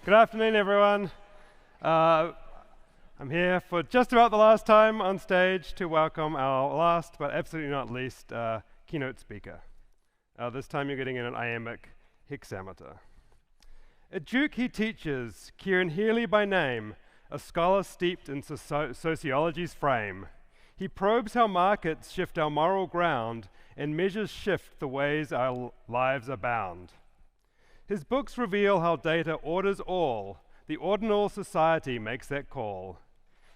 Good afternoon, everyone. I'm here for just about the last time on stage to welcome our last, but absolutely not least, keynote speaker. This time you're getting in an iambic hexameter. At Duke he teaches, Kieran Healy by name, a scholar steeped in sociology's frame. He probes how markets shift our moral ground and measures shift the ways our lives are bound. His books reveal how data orders all. The ordinal society makes that call.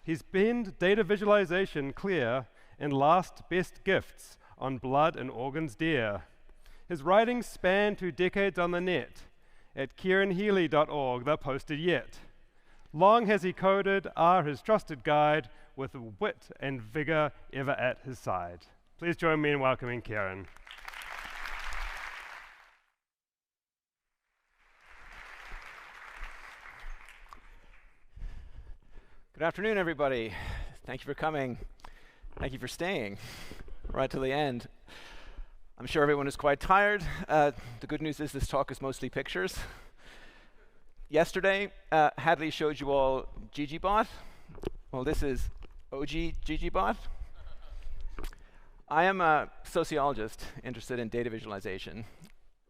He's penned data visualization clear and last best gifts on blood and organs dear. His writings span 2 decades on the net. At kieranhealy.org they're posted yet. Long has he coded, his trusted guide, with wit and vigor ever at his side. Please join me in welcoming Kieran. Good afternoon, everybody. Thank you for coming. Thank you for staying right till the end. I'm sure everyone is quite tired. The good news is this talk is mostly pictures. Yesterday, Hadley showed you all ggplot. Well, this is OG ggplot. I am a sociologist interested in data visualization.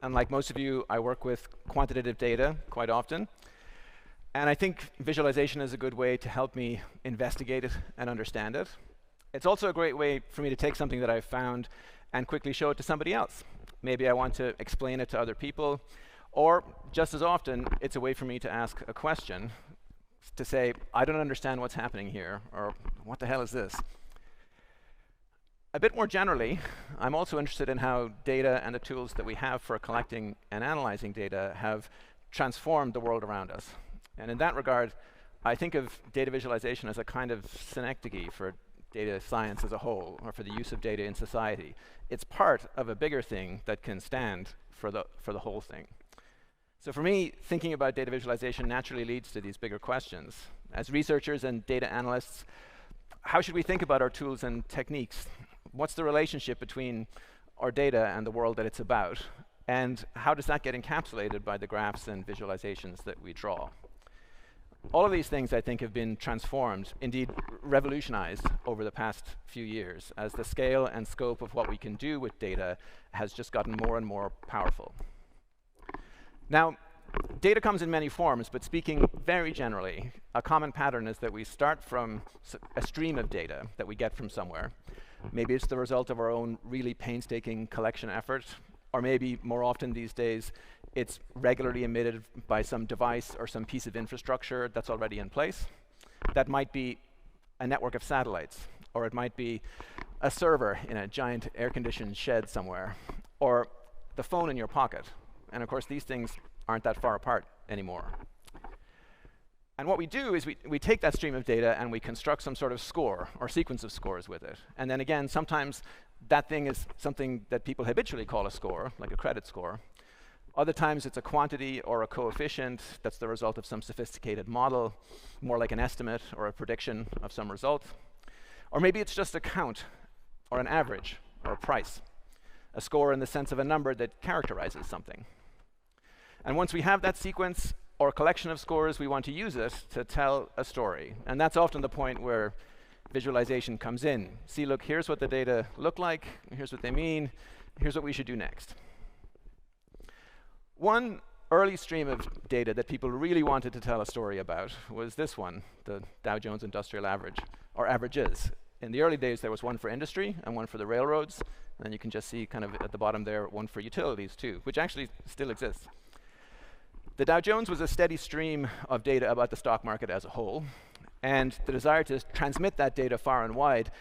And like most of you, I work with quantitative data quite often. And I think visualization is a good way to help me investigate it and understand it. It's also a great way for me to take something that I've found and quickly show it to somebody else. Maybe I want to explain it to other people, or just as often, it's a way for me to ask a question, to say, I don't understand what's happening here, or what the hell is this? A bit more generally, I'm also interested in how data and the tools that we have for collecting and analyzing data have transformed the world around us. And in that regard, I think of data visualization as a kind of synecdoche for data science as a whole, or for the use of data in society. It's part of a bigger thing that can stand for the whole thing. So for me, thinking about data visualization naturally leads to these bigger questions. As researchers and data analysts, how should we think about our tools and techniques? What's the relationship between our data and the world that it's about? And how does that get encapsulated by the graphs and visualizations that we draw? All of these things, I think, have been transformed, indeed revolutionized over the past few years as the scale and scope of what we can do with data has just gotten more and more powerful. Now, data comes in many forms, but speaking very generally, a common pattern is that we start from a stream of data that we get from somewhere. Maybe it's the result of our own really painstaking collection effort, or maybe more often these days, it's regularly emitted by some device or some piece of infrastructure that's already in place. That might be a network of satellites, or it might be a server in a giant air-conditioned shed somewhere, or the phone in your pocket. And of course, these things aren't that far apart anymore. And what we do is we take that stream of data and we construct some sort of score or sequence of scores with it. And then again, sometimes that thing is something that people habitually call a score, like a credit score. Other times it's a quantity or a coefficient that's the result of some sophisticated model, more like an estimate or a prediction of some result. Or maybe it's just a count or an average or a price, a score in the sense of a number that characterizes something. And once we have that sequence or collection of scores, we want to use it to tell a story. And that's often the point where visualization comes in. See, look, here's what the data look like, here's what they mean, here's what we should do next. One early stream of data that people really wanted to tell a story about was this one, the Dow Jones Industrial Average, or averages. In the early days, there was one for industry and one for the railroads. And then you can just see kind of at the bottom there, one for utilities too, which actually still exists. The Dow Jones was a steady stream of data about the stock market as a whole. And the desire to transmit that data far and wide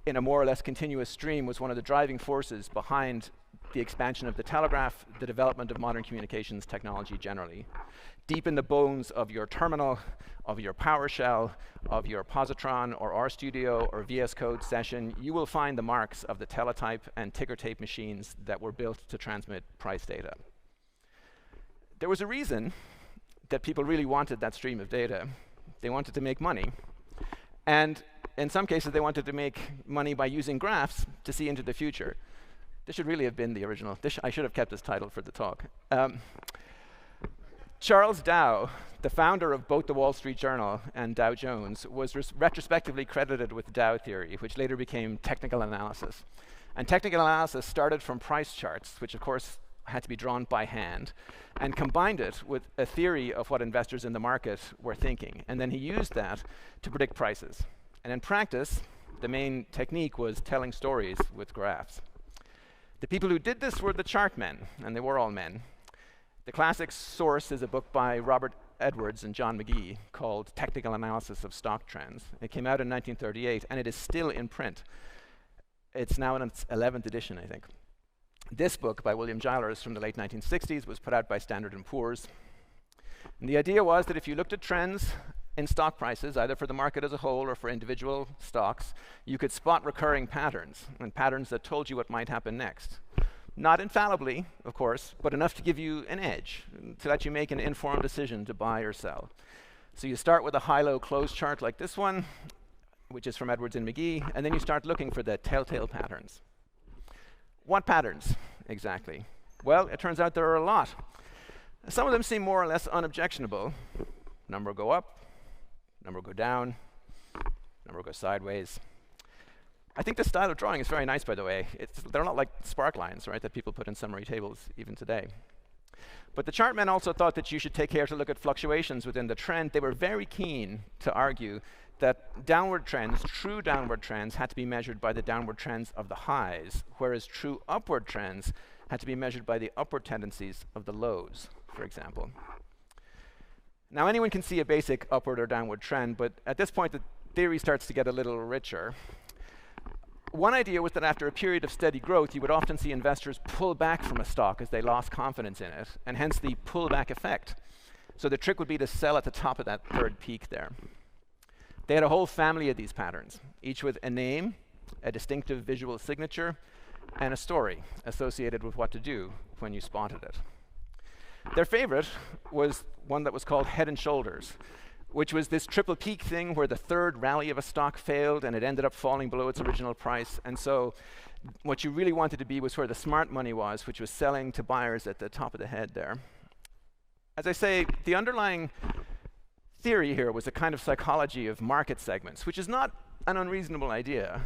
in a more or less continuous stream was one of the driving forces behind the expansion of the telegraph, the development of modern communications technology generally. Deep in the bones of your terminal, of your PowerShell, of your positron or RStudio or VS Code session, you will find the marks of the teletype and ticker tape machines that were built to transmit price data. There was a reason that people really wanted that stream of data. They wanted to make money. And in some cases, they wanted to make money by using graphs to see into the future. This should really have been the original. I should have kept this title for the talk. Charles Dow, the founder of both the Wall Street Journal and Dow Jones, was retrospectively credited with Dow theory, which later became technical analysis. And technical analysis started from price charts, which of course had to be drawn by hand, and combined it with a theory of what investors in the market were thinking. And then he used that to predict prices. And in practice, the main technique was telling stories with graphs. The people who did this were the chart men, and they were all men. The classic source is a book by Robert Edwards and John McGee called Technical Analysis of Stock Trends. It came out in 1938, and it is still in print. It's now in its 11th edition, I think. This book by William Gilers from the late 1960s was put out by Standard & Poor's. And the idea was that if you looked at trends in stock prices, either for the market as a whole or for individual stocks, you could spot recurring patterns, and patterns that told you what might happen next. Not infallibly, of course, but enough to give you an edge, to let you make an informed decision to buy or sell. So you start with a high-low close chart like this one, which is from Edwards and McGee, and then you start looking for the telltale patterns. What patterns, exactly? Well, it turns out there are a lot. Some of them seem more or less unobjectionable. Number will go up, number will go down, number will go sideways. I think this style of drawing is very nice, by the way. They're not like spark lines, right, that people put in summary tables even today. But the chart men also thought that you should take care to look at fluctuations within the trend. They were very keen to argue that downward trends, true downward trends, had to be measured by the downward trends of the highs, whereas true upward trends had to be measured by the upward tendencies of the lows, for example. Now, anyone can see a basic upward or downward trend, but at this point, the theory starts to get a little richer. One idea was that after a period of steady growth, you would often see investors pull back from a stock as they lost confidence in it, and hence the pullback effect. So the trick would be to sell at the top of that third peak there. They had a whole family of these patterns, each with a name, a distinctive visual signature, and a story associated with what to do when you spotted it. Their favorite was one that was called head and shoulders, which was this triple peak thing where the third rally of a stock failed and it ended up falling below its original price. And so what you really wanted to be was where the smart money was, which was selling to buyers at the top of the head there. As I say, the underlying theory here was a kind of psychology of market segments, which is not an unreasonable idea.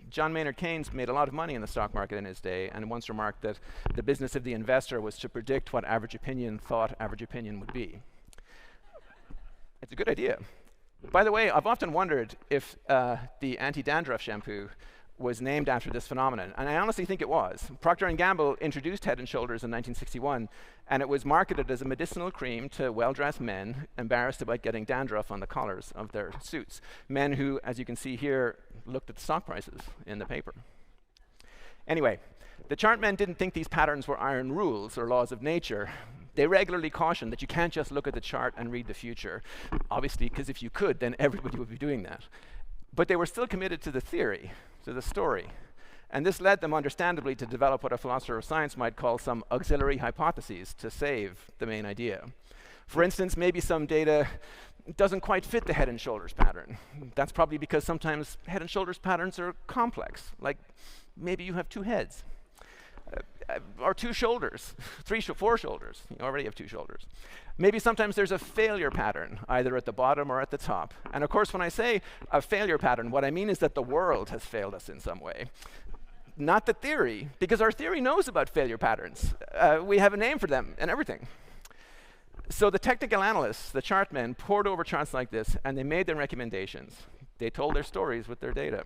John Maynard Keynes made a lot of money in the stock market in his day and once remarked that the business of the investor was to predict what average opinion thought average opinion would be. It's a good idea. By the way, I've often wondered if the anti-dandruff shampoo was named after this phenomenon, and I honestly think it was. Procter & Gamble introduced Head & Shoulders in 1961, and it was marketed as a medicinal cream to well-dressed men embarrassed about getting dandruff on the collars of their suits. Men who, as you can see here, looked at the stock prices in the paper. Anyway, the chart men didn't think these patterns were iron rules or laws of nature. They regularly cautioned that you can't just look at the chart and read the future. Obviously, because if you could, then everybody would be doing that. But they were still committed to the theory, to the story. And this led them, understandably, to develop what a philosopher of science might call some auxiliary hypotheses to save the main idea. For instance, maybe some data doesn't quite fit the head and shoulders pattern. That's probably because sometimes head and shoulders patterns are complex, like maybe you have two heads. Or two shoulders, four shoulders. You already have two shoulders. Maybe sometimes there's a failure pattern, either at the bottom or at the top. And of course, when I say a failure pattern, what I mean is that the world has failed us in some way. Not the theory, because our theory knows about failure patterns. We have a name for them and everything. So the technical analysts, the chart men, pored over charts like this, and they made their recommendations. They told their stories with their data.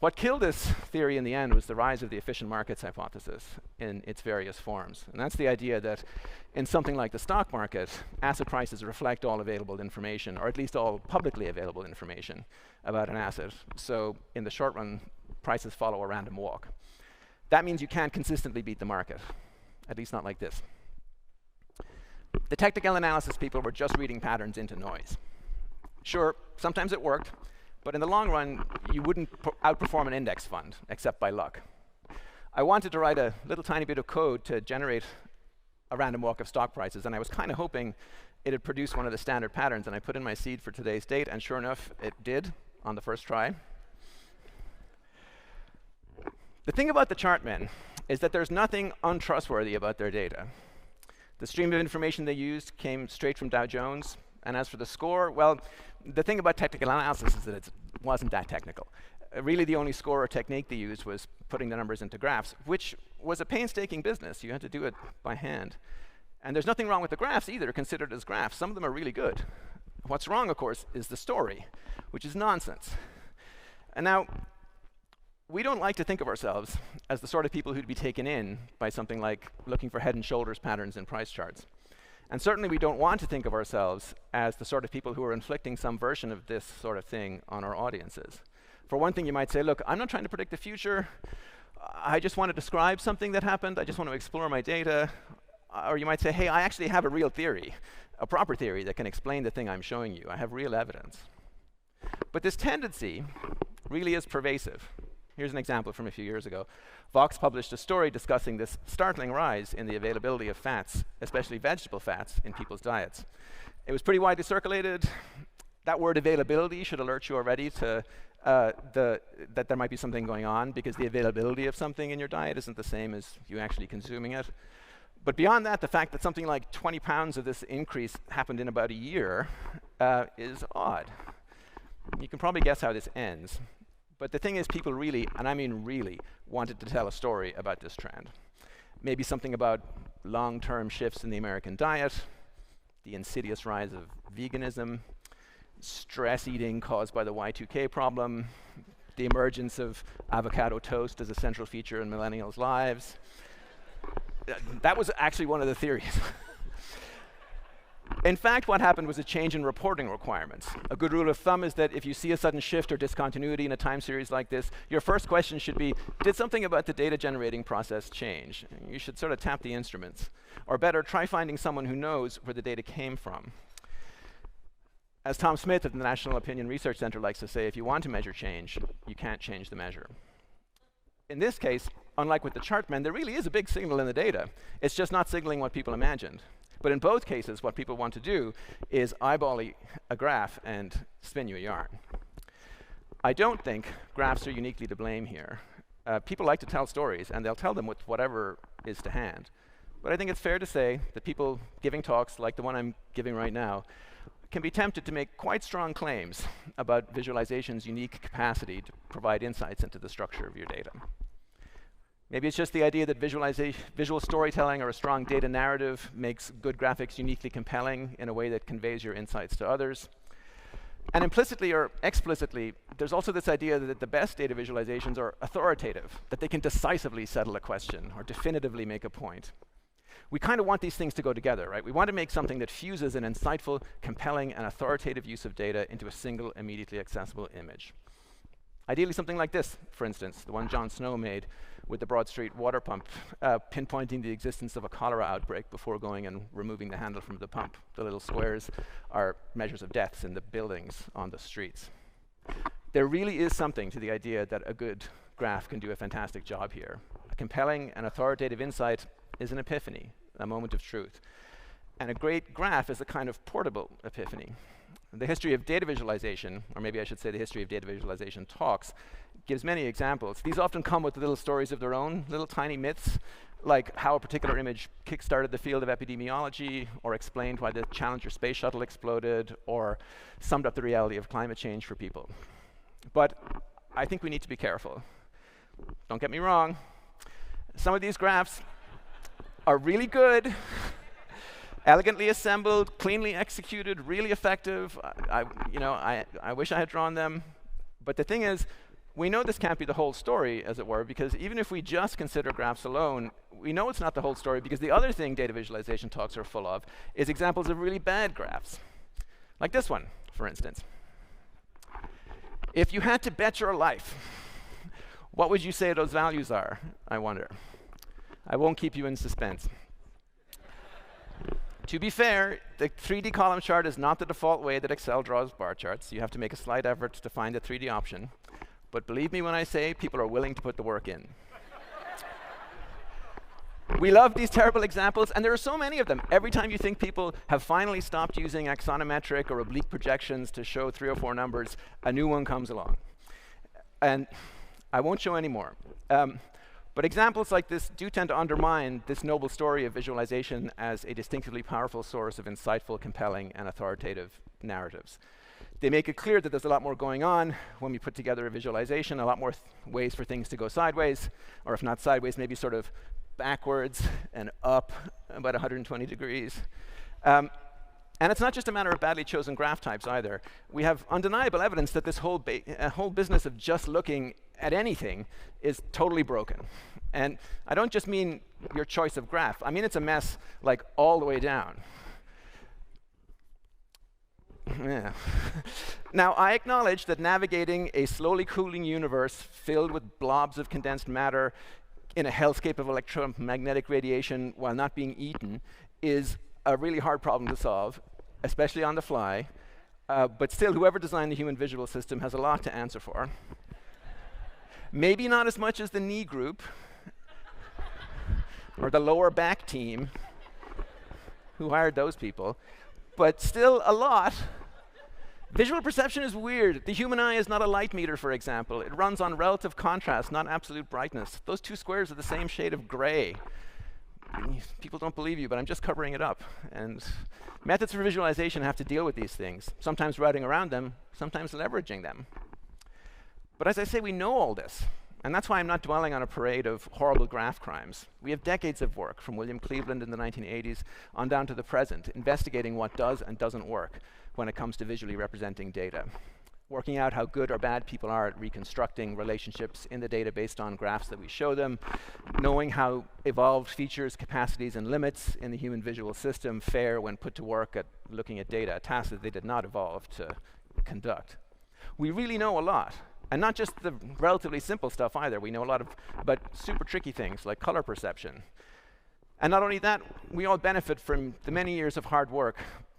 What killed this theory in the end was the rise of the efficient markets hypothesis in its various forms. And that's the idea that in something like the stock market, asset prices reflect all available information, or at least all publicly available information about an asset. So in the short run, prices follow a random walk. That means you can't consistently beat the market, at least not like this. The technical analysis people were just reading patterns into noise. Sure, sometimes it worked. But in the long run, you wouldn't outperform an index fund, except by luck. I wanted to write a little tiny bit of code to generate a random walk of stock prices, and I was kind of hoping it'd produce one of the standard patterns, and I put in my seed for today's date, and sure enough, it did on the first try. The thing about the chart men is that there's nothing untrustworthy about their data. The stream of information they used came straight from Dow Jones. And as for the score, well, the thing about technical analysis is that it wasn't that technical. Really, the only score or technique they used was putting the numbers into graphs, which was a painstaking business. You had to do it by hand. And there's nothing wrong with the graphs either, considered as graphs. Some of them are really good. What's wrong, of course, is the story, which is nonsense. And now, we don't like to think of ourselves as the sort of people who'd be taken in by something like looking for head and shoulders patterns in price charts. And certainly we don't want to think of ourselves as the sort of people who are inflicting some version of this sort of thing on our audiences. For one thing, you might say, look, I'm not trying to predict the future. I just want to describe something that happened. I just want to explore my data. Or you might say, hey, I actually have a real theory, a proper theory that can explain the thing I'm showing you. I have real evidence. But this tendency really is pervasive. Here's an example from a few years ago. Vox published a story discussing this startling rise in the availability of fats, especially vegetable fats, in people's diets. It was pretty widely circulated. That word availability should alert you already to that there might be something going on, because the availability of something in your diet isn't the same as you actually consuming it. But beyond that, the fact that something like 20 pounds of this increase happened in about a year is odd. You can probably guess how this ends. But the thing is, people really, and I mean really, wanted to tell a story about this trend. Maybe something about long-term shifts in the American diet, the insidious rise of veganism, stress eating caused by the Y2K problem, the emergence of avocado toast as a central feature in millennials' lives. That was actually one of the theories. In fact, what happened was a change in reporting requirements. A good rule of thumb is that if you see a sudden shift or discontinuity in a time series like this, your first question should be, did something about the data generating process change? You should sort of tap the instruments. Or better, try finding someone who knows where the data came from. As Tom Smith at the National Opinion Research Center likes to say, if you want to measure change, you can't change the measure. In this case, unlike with the Chartmen, there really is a big signal in the data. It's just not signaling what people imagined. But in both cases, what people want to do is eyeball a graph and spin you a yarn. I don't think graphs are uniquely to blame here. People like to tell stories, and they'll tell them with whatever is to hand. But I think it's fair to say that people giving talks like the one I'm giving right now can be tempted to make quite strong claims about visualization's unique capacity to provide insights into the structure of your data. Maybe it's just the idea that visual storytelling or a strong data narrative makes good graphics uniquely compelling in a way that conveys your insights to others. And implicitly or explicitly, there's also this idea that the best data visualizations are authoritative, that they can decisively settle a question or definitively make a point. We kind of want these things to go together, right? We want to make something that fuses an insightful, compelling, and authoritative use of data into a single, immediately accessible image. Ideally something like this, for instance, the one John Snow made with the Broad Street water pump, pinpointing the existence of a cholera outbreak before going and removing the handle from the pump. The little squares are measures of deaths in the buildings on the streets. There really is something to the idea that a good graph can do a fantastic job here. A compelling and authoritative insight is an epiphany, a moment of truth. And a great graph is a kind of portable epiphany. The history of data visualization, or maybe I should say the history of data visualization talks, gives many examples. These often come with little stories of their own, little tiny myths, like how a particular image kick-started the field of epidemiology, or explained why the Challenger space shuttle exploded, or summed up the reality of climate change for people. But I think we need to be careful. Don't get me wrong. Some of these graphs are really good, elegantly assembled, cleanly executed, really effective. I wish I had drawn them. But the thing is, we know this can't be the whole story, as it were, because even if we just consider graphs alone, we know it's not the whole story, because the other thing data visualization talks are full of is examples of really bad graphs. Like this one, for instance. If you had to bet your life, what would you say those values are, I wonder? I won't keep you in suspense. To be fair, the 3D column chart is not the default way that Excel draws bar charts. You have to make a slight effort to find the 3D option. But believe me when I say people are willing to put the work in. We love these terrible examples, and there are so many of them. Every time you think people have finally stopped using axonometric or oblique projections to show 3 or 4 numbers, a new one comes along. And I won't show any more. But examples like this do tend to undermine this noble story of visualization as a distinctively powerful source of insightful, compelling, and authoritative narratives. They make it clear that there's a lot more going on when we put together a visualization, a lot more ways for things to go sideways, or if not sideways, maybe sort of backwards and up about 120 degrees. And it's not just a matter of badly chosen graph types either. We have undeniable evidence that this whole business of just looking at anything is totally broken. And I don't just mean your choice of graph. I mean it's a mess like all the way down. Yeah. Now, I acknowledge that navigating a slowly cooling universe filled with blobs of condensed matter in a hellscape of electromagnetic radiation while not being eaten is a really hard problem to solve, especially on the fly. But still, whoever designed the human visual system has a lot to answer for. Maybe not as much as the knee group or the lower back team, who hired those people, but still a lot. Visual perception is weird. The human eye is not a light meter, for example. It runs on relative contrast, not absolute brightness. Those two squares are the same shade of gray. People don't believe you, but I'm just covering it up. And methods for visualization have to deal with these things, sometimes routing around them, sometimes leveraging them. But as I say, we know all this. And that's why I'm not dwelling on a parade of horrible graph crimes. We have decades of work, from William Cleveland in the 1980s on down to the present, investigating what does and doesn't work when it comes to visually representing data. Working out how good or bad people are at reconstructing relationships in the data based on graphs that we show them, knowing how evolved features, capacities, and limits in the human visual system fare when put to work at looking at data, a task that they did not evolve to conduct. We really know a lot. And not just the relatively simple stuff either. We know a lot about super tricky things like color perception. And not only that, we all benefit from the many years of hard work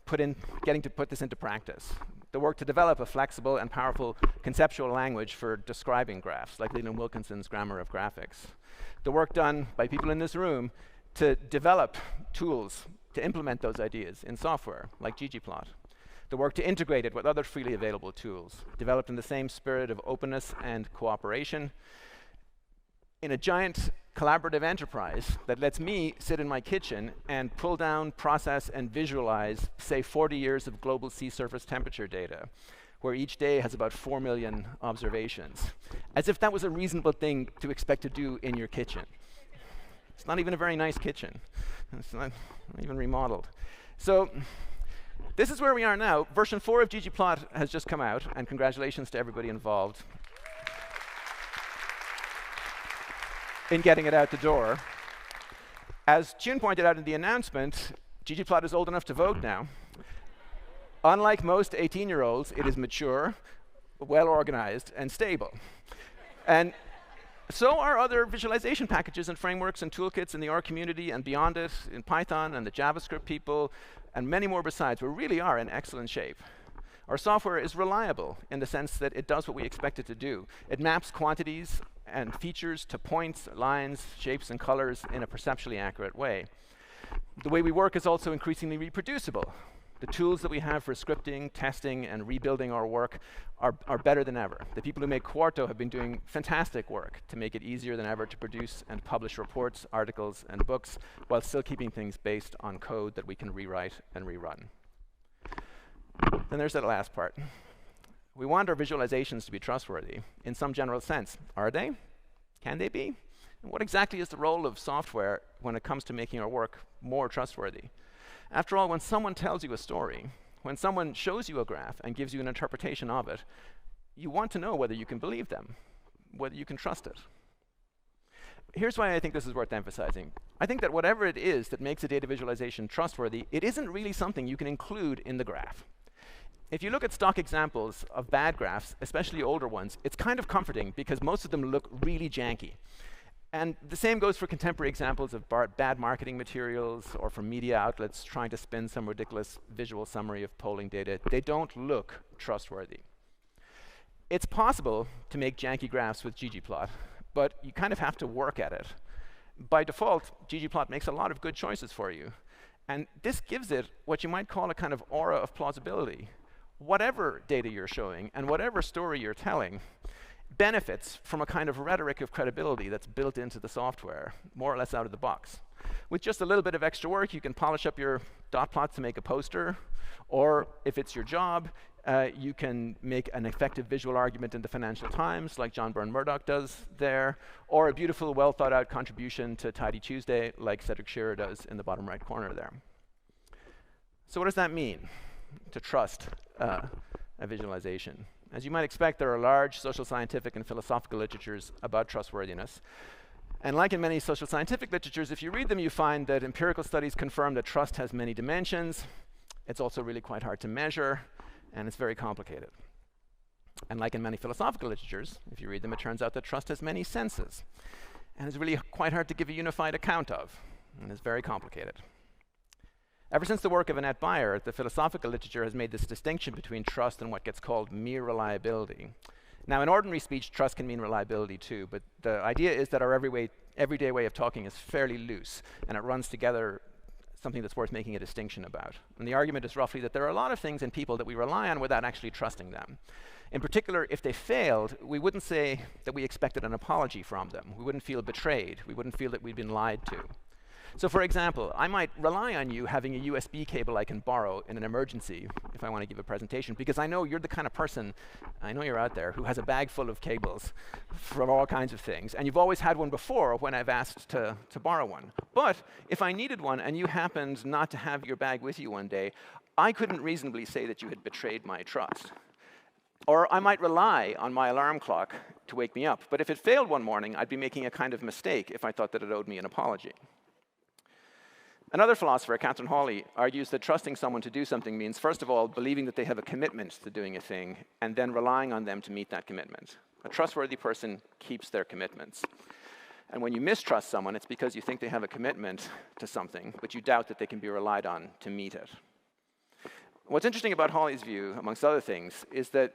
getting to put this into practice. The work to develop a flexible and powerful conceptual language for describing graphs, like Leland Wilkinson's Grammar of Graphics. The work done by people in this room to develop tools to implement those ideas in software, like ggplot. The work to integrate it with other freely available tools, developed in the same spirit of openness and cooperation, in a giant collaborative enterprise that lets me sit in my kitchen and pull down, process, and visualize, say, 40 years of global sea surface temperature data, where each day has about 4 million observations, as if that was a reasonable thing to expect to do in your kitchen. It's not even a very nice kitchen. It's not even remodeled. So this is where we are now. Version 4 of ggplot has just come out, and congratulations to everybody involved in getting it out the door. As June pointed out in the announcement, ggplot is old enough to vote now. Unlike most 18-year-olds, it is mature, well-organized, and stable. And so are other visualization packages and frameworks and toolkits in the R community and beyond it, in Python and the JavaScript people, and many more besides. We really are in excellent shape. Our software is reliable in the sense that it does what we expect it to do. It maps quantities and features to points, lines, shapes, and colors in a perceptually accurate way. The way we work is also increasingly reproducible. The tools that we have for scripting, testing, and rebuilding our work are better than ever. The people who make Quarto have been doing fantastic work to make it easier than ever to produce and publish reports, articles, and books, while still keeping things based on code that we can rewrite and rerun. Then there's that last part. We want our visualizations to be trustworthy in some general sense. Are they? Can they be? And what exactly is the role of software when it comes to making our work more trustworthy? After all, when someone tells you a story, when someone shows you a graph and gives you an interpretation of it, you want to know whether you can believe them, whether you can trust it. Here's why I think this is worth emphasizing. I think that whatever it is that makes a data visualization trustworthy, it isn't really something you can include in the graph. If you look at stock examples of bad graphs, especially older ones, it's kind of comforting because most of them look really janky. And the same goes for contemporary examples of bad marketing materials or from media outlets trying to spin some ridiculous visual summary of polling data. They don't look trustworthy. It's possible to make janky graphs with ggplot, but you kind of have to work at it. By default, ggplot makes a lot of good choices for you. And this gives it what you might call a kind of aura of plausibility. Whatever data you're showing and whatever story you're telling, benefits from a kind of rhetoric of credibility that's built into the software, more or less out of the box. With just a little bit of extra work, you can polish up your dot plots to make a poster, or if it's your job, you can make an effective visual argument in the Financial Times, like John Byrne Murdoch does there, or a beautiful, well-thought-out contribution to Tidy Tuesday, like Cedric Shearer does in the bottom right corner there. So what does that mean, to trust a visualization? As you might expect, there are large social scientific and philosophical literatures about trustworthiness. And like in many social scientific literatures, if you read them, you find that empirical studies confirm that trust has many dimensions. It's also really quite hard to measure, and it's very complicated. And like in many philosophical literatures, if you read them, it turns out that trust has many senses, and is really quite hard to give a unified account of, and is very complicated. Ever since the work of Annette Beyer, the philosophical literature has made this distinction between trust and what gets called mere reliability. Now, in ordinary speech, trust can mean reliability too, but the idea is that our everyday way of talking is fairly loose, and it runs together something that's worth making a distinction about. And the argument is roughly that there are a lot of things in people that we rely on without actually trusting them. In particular, if they failed, we wouldn't say that we expected an apology from them. We wouldn't feel betrayed. We wouldn't feel that we'd been lied to. So for example, I might rely on you having a USB cable I can borrow in an emergency if I want to give a presentation, because I know you're the kind of person, I know you're out there, who has a bag full of cables for all kinds of things, and you've always had one before when I've asked to borrow one. But if I needed one and you happened not to have your bag with you one day, I couldn't reasonably say that you had betrayed my trust. Or I might rely on my alarm clock to wake me up, but if it failed one morning, I'd be making a kind of mistake if I thought that it owed me an apology. Another philosopher, Kieran Healy, argues that trusting someone to do something means, first of all, believing that they have a commitment to doing a thing, and then relying on them to meet that commitment. A trustworthy person keeps their commitments. And when you mistrust someone, it's because you think they have a commitment to something, but you doubt that they can be relied on to meet it. What's interesting about Hawley's view, amongst other things, is the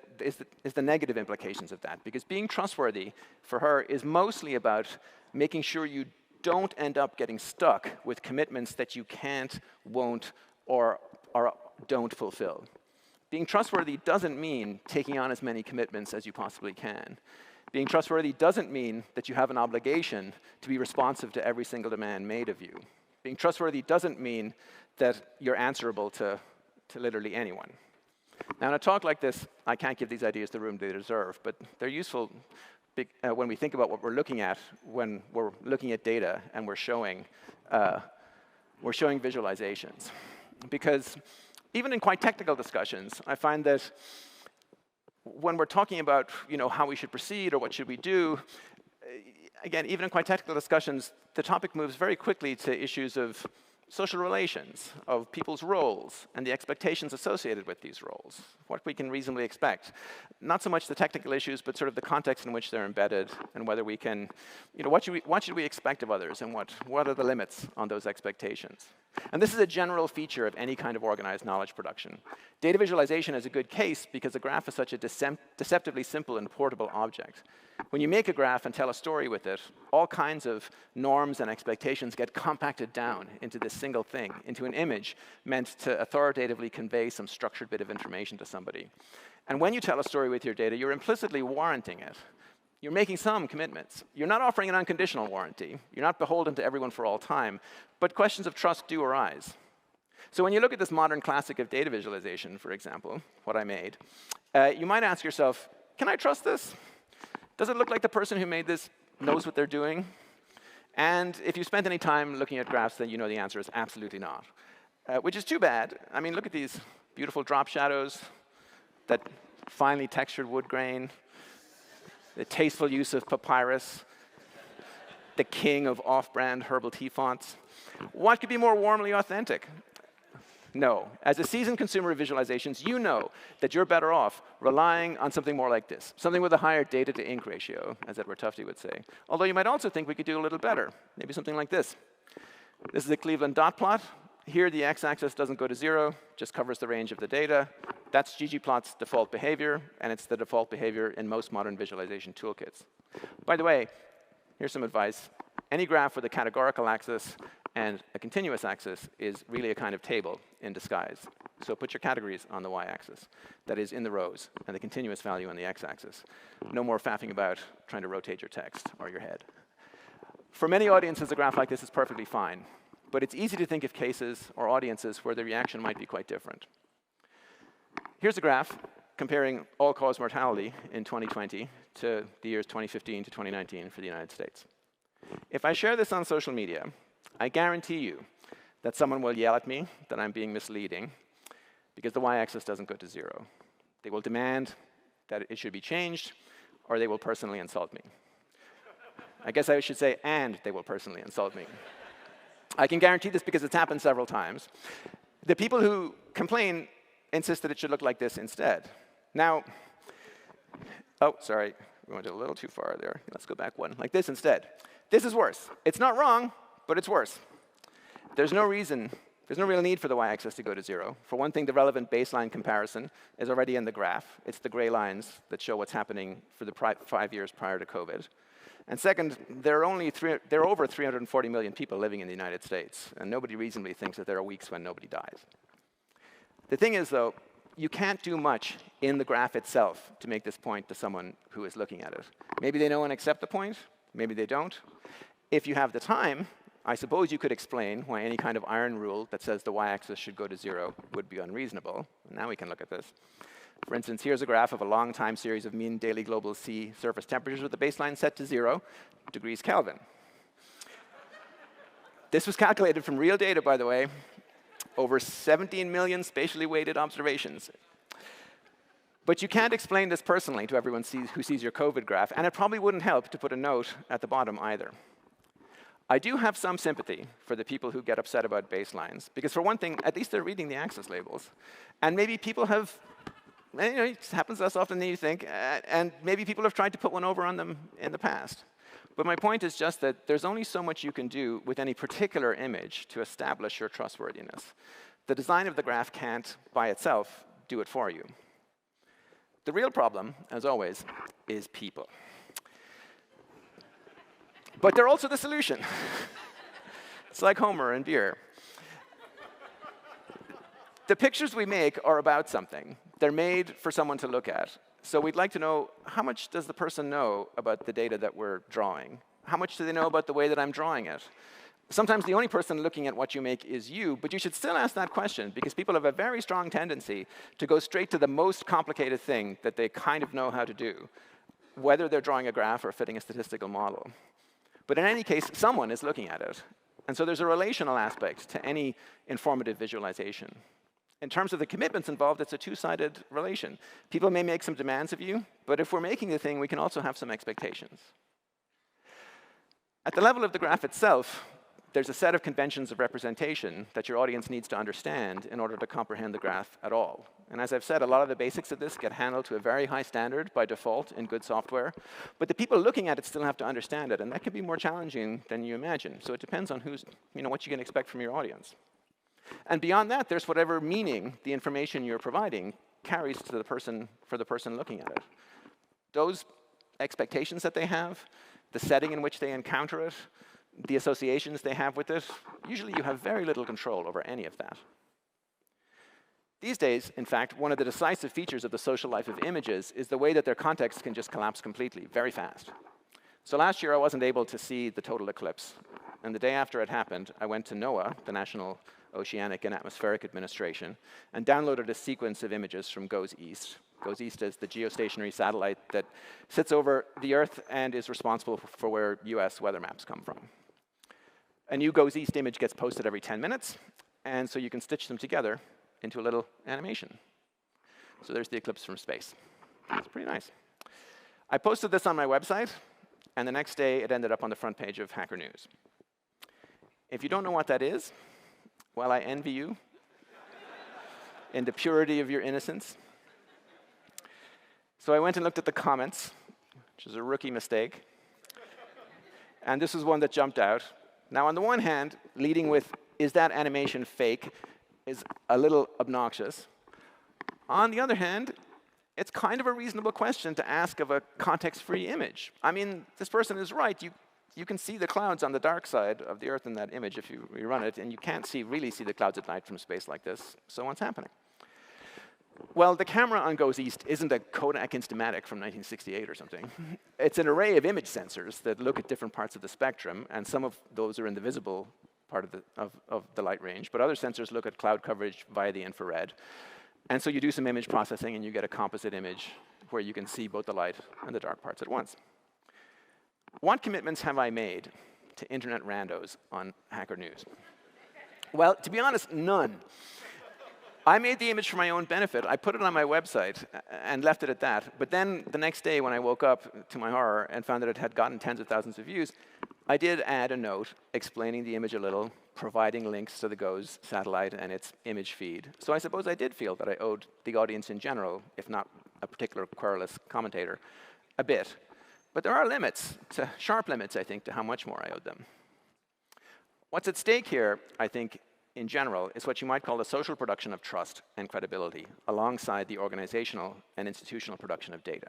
negative implications of that, because being trustworthy for her is mostly about making sure you don't end up getting stuck with commitments that you can't, won't, or don't fulfill. Being trustworthy doesn't mean taking on as many commitments as you possibly can. Being trustworthy doesn't mean that you have an obligation to be responsive to every single demand made of you. Being trustworthy doesn't mean that you're answerable to literally anyone. Now, in a talk like this, I can't give these ideas the room they deserve, but they're useful when we think about what we're looking at when we're looking at data and we're showing visualizations. Because even in quite technical discussions, I find that when we're talking about how we should proceed or what should we do, again, even in quite technical discussions, the topic moves very quickly to issues of social relations, of people's roles, and the expectations associated with these roles, what we can reasonably expect. Not so much the technical issues, but sort of the context in which they're embedded, and whether we can, what should we expect of others, and what are the limits on those expectations. And this is a general feature of any kind of organized knowledge production. Data visualization is a good case because a graph is such a deceptively simple and portable object. When you make a graph and tell a story with it, all kinds of norms and expectations get compacted down into this single thing, into an image meant to authoritatively convey some structured bit of information to somebody. And when you tell a story with your data, you're implicitly warranting it. You're making some commitments. You're not offering an unconditional warranty. You're not beholden to everyone for all time. But questions of trust do arise. So when you look at this modern classic of data visualization, for example, what I made, you might ask yourself, can I trust this? Does it look like the person who made this knows what they're doing? And if you spent any time looking at graphs, then you know the answer is absolutely not, which is too bad. I mean, look at these beautiful drop shadows, that finely textured wood grain, the tasteful use of papyrus, the king of off-brand herbal tea fonts. What could be more warmly authentic? No. As a seasoned consumer of visualizations, you know that you're better off relying on something more like this, something with a higher data-to-ink ratio, as Edward Tufte would say. Although you might also think we could do a little better, maybe something like this. This is a Cleveland dot plot. Here, the x-axis doesn't go to 0, just covers the range of the data. That's ggplot's default behavior, and it's the default behavior in most modern visualization toolkits. By the way, here's some advice. Any graph with a categorical axis and a continuous axis is really a kind of table in disguise. So put your categories on the y-axis, that is in the rows, and the continuous value on the x-axis. No more faffing about trying to rotate your text or your head. For many audiences, a graph like this is perfectly fine. But it's easy to think of cases or audiences where the reaction might be quite different. Here's a graph comparing all-cause mortality in 2020 to the years 2015 to 2019 for the United States. If I share this on social media, I guarantee you that someone will yell at me that I'm being misleading because the y-axis doesn't go to 0. They will demand that it should be changed, or they will personally insult me. I guess I should say, and they will personally insult me. I can guarantee this because it's happened several times. The people who complain insist that it should look like this instead. Now, oh, sorry, we went a little too far there. Let's go back one, like this instead. This is worse. It's not wrong, but it's worse. There's no real need for the y-axis to go to 0. For one thing, the relevant baseline comparison is already in the graph. It's the gray lines that show what's happening for the 5 years prior to COVID. And second, there are over 340 million people living in the United States, and nobody reasonably thinks that there are weeks when nobody dies. The thing is, though, you can't do much in the graph itself to make this point to someone who is looking at it. Maybe they know and accept the point, maybe they don't. If you have the time, I suppose you could explain why any kind of iron rule that says the y-axis should go to 0 would be unreasonable. Now we can look at this. For instance, here's a graph of a long time series of mean daily global sea surface temperatures with the baseline set to 0 degrees Kelvin. This was calculated from real data, by the way, over 17 million spatially weighted observations. But you can't explain this personally to everyone who sees your COVID graph, and it probably wouldn't help to put a note at the bottom either. I do have some sympathy for the people who get upset about baselines, because for one thing, at least they're reading the axis labels. And maybe people have, it happens less often than you think, and maybe people have tried to put one over on them in the past. But my point is just that there's only so much you can do with any particular image to establish your trustworthiness. The design of the graph can't, by itself, do it for you. The real problem, as always, is people. But they're also the solution. It's like Homer and beer. The pictures we make are about something. They're made for someone to look at. So we'd like to know, how much does the person know about the data that we're drawing? How much do they know about the way that I'm drawing it? Sometimes the only person looking at what you make is you, but you should still ask that question, because people have a very strong tendency to go straight to the most complicated thing that they kind of know how to do, whether they're drawing a graph or fitting a statistical model. But in any case, someone is looking at it. And so there's a relational aspect to any informative visualization. In terms of the commitments involved, it's a two-sided relation. People may make some demands of you, but if we're making the thing, we can also have some expectations. At the level of the graph itself, there's a set of conventions of representation that your audience needs to understand in order to comprehend the graph at all. And as I've said, a lot of the basics of this get handled to a very high standard by default in good software. But the people looking at it still have to understand it, and that can be more challenging than you imagine. So it depends on what you can expect from your audience. And beyond that, there's whatever meaning the information you're providing carries to the person, for the person looking at it. Those expectations that they have, the setting in which they encounter it, the associations they have with it, usually you have very little control over any of that. These days, in fact, one of the decisive features of the social life of images is the way that their context can just collapse completely, very fast. So last year, I wasn't able to see the total eclipse. And the day after it happened, I went to NOAA, the National Oceanic and Atmospheric Administration, and downloaded a sequence of images from GOES-East. GOES-East is the geostationary satellite that sits over the Earth and is responsible for where US weather maps come from. A new GOES-East image gets posted every 10 minutes, and so you can stitch them together into a little animation. So there's the eclipse from space. It's pretty nice. I posted this on my website, and the next day it ended up on the front page of Hacker News. If you don't know what that is, well, I envy you in the purity of your innocence. So I went and looked at the comments, which is a rookie mistake. And this was one that jumped out. Now, on the one hand, leading with, is that animation fake, is a little obnoxious. On the other hand, it's kind of a reasonable question to ask of a context-free image. I mean, this person is right. You can see the clouds on the dark side of the Earth in that image if you rerun it, and you can't really see the clouds at night from space like this. So what's happening? Well, the camera on Goes East isn't a Kodak Instamatic from 1968 or something. It's an array of image sensors that look at different parts of the spectrum, and some of those are in the visible part of the light range, but other sensors look at cloud coverage via the infrared. And so you do some image processing, and you get a composite image where you can see both the light and the dark parts at once. What commitments have I made to internet randos on Hacker News? Well, to be honest, none. I made the image for my own benefit. I put it on my website and left it at that. But then the next day when I woke up, to my horror, and found that it had gotten tens of thousands of views, I did add a note explaining the image a little, providing links to the GOES satellite and its image feed. So I suppose I did feel that I owed the audience in general, if not a particular querulous commentator, a bit. But there are limits, sharp limits, I think, to how much more I owed them. What's at stake here, I think, in general, is what you might call the social production of trust and credibility, alongside the organizational and institutional production of data.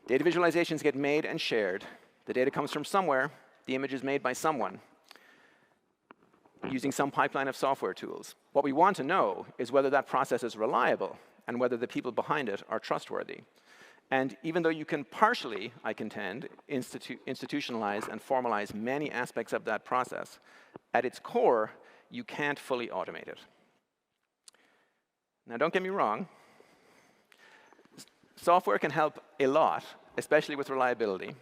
Data visualizations get made and shared. The data comes from somewhere. The image is made by someone using some pipeline of software tools. What we want to know is whether that process is reliable and whether the people behind it are trustworthy. And even though you can partially, I contend, institutionalize and formalize many aspects of that process, at its core, you can't fully automate it. Now, don't get me wrong. Software can help a lot, especially with reliability.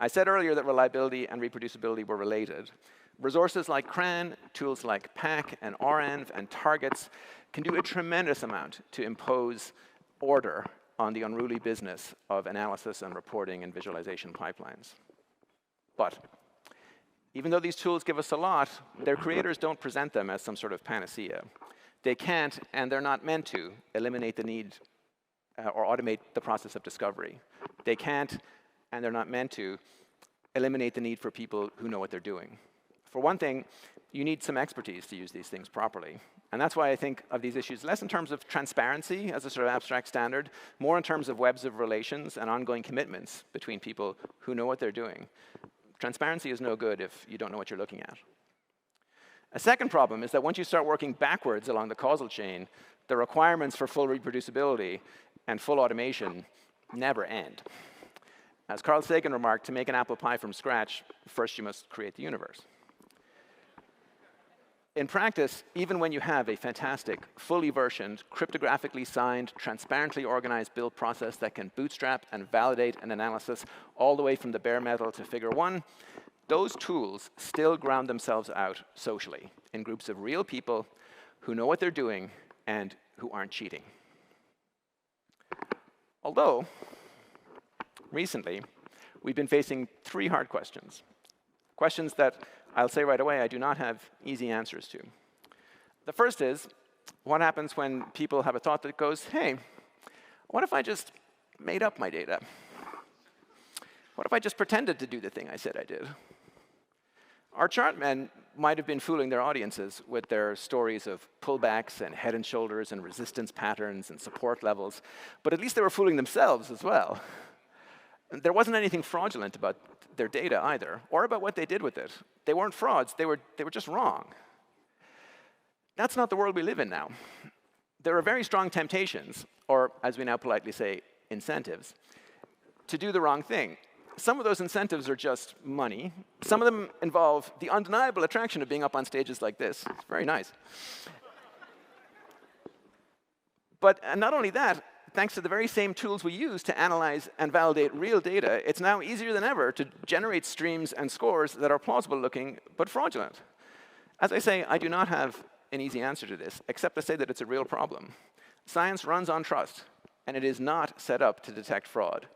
I said earlier that reliability and reproducibility were related. Resources like CRAN, tools like PAC and RENV and targets can do a tremendous amount to impose order on the unruly business of analysis and reporting and visualization pipelines. But even though these tools give us a lot, their creators don't present them as some sort of panacea. They can't, and they're not meant to, eliminate the need or automate the process of discovery. They can't, and they're not meant to, eliminate the need for people who know what they're doing. For one thing, you need some expertise to use these things properly. And that's why I think of these issues less in terms of transparency as a sort of abstract standard, more in terms of webs of relations and ongoing commitments between people who know what they're doing. Transparency is no good if you don't know what you're looking at. A second problem is that once you start working backwards along the causal chain, the requirements for full reproducibility and full automation never end. As Carl Sagan remarked, to make an apple pie from scratch, first you must create the universe. In practice, even when you have a fantastic, fully versioned, cryptographically signed, transparently organized build process that can bootstrap and validate an analysis all the way from the bare metal to figure one, those tools still ground themselves out socially in groups of real people who know what they're doing and who aren't cheating. Although, recently, we've been facing three hard questions. Questions that I'll say right away I do not have easy answers to. The first is, what happens when people have a thought that goes, hey, what if I just made up my data? What if I just pretended to do the thing I said I did? Our chart men might have been fooling their audiences with their stories of pullbacks and head and shoulders and resistance patterns and support levels, but at least they were fooling themselves as well. There wasn't anything fraudulent about their data either, or about what they did with it. They weren't frauds, they were just wrong. That's not the world we live in now. There are very strong temptations, or as we now politely say, incentives, to do the wrong thing. Some of those incentives are just money. Some of them involve the undeniable attraction of being up on stages like this. It's very nice. But not only that, thanks to the very same tools we use to analyze and validate real data, it's now easier than ever to generate streams and scores that are plausible looking but fraudulent. As I say, I do not have an easy answer to this, except to say that it's a real problem. Science runs on trust, and it is not set up to detect fraud.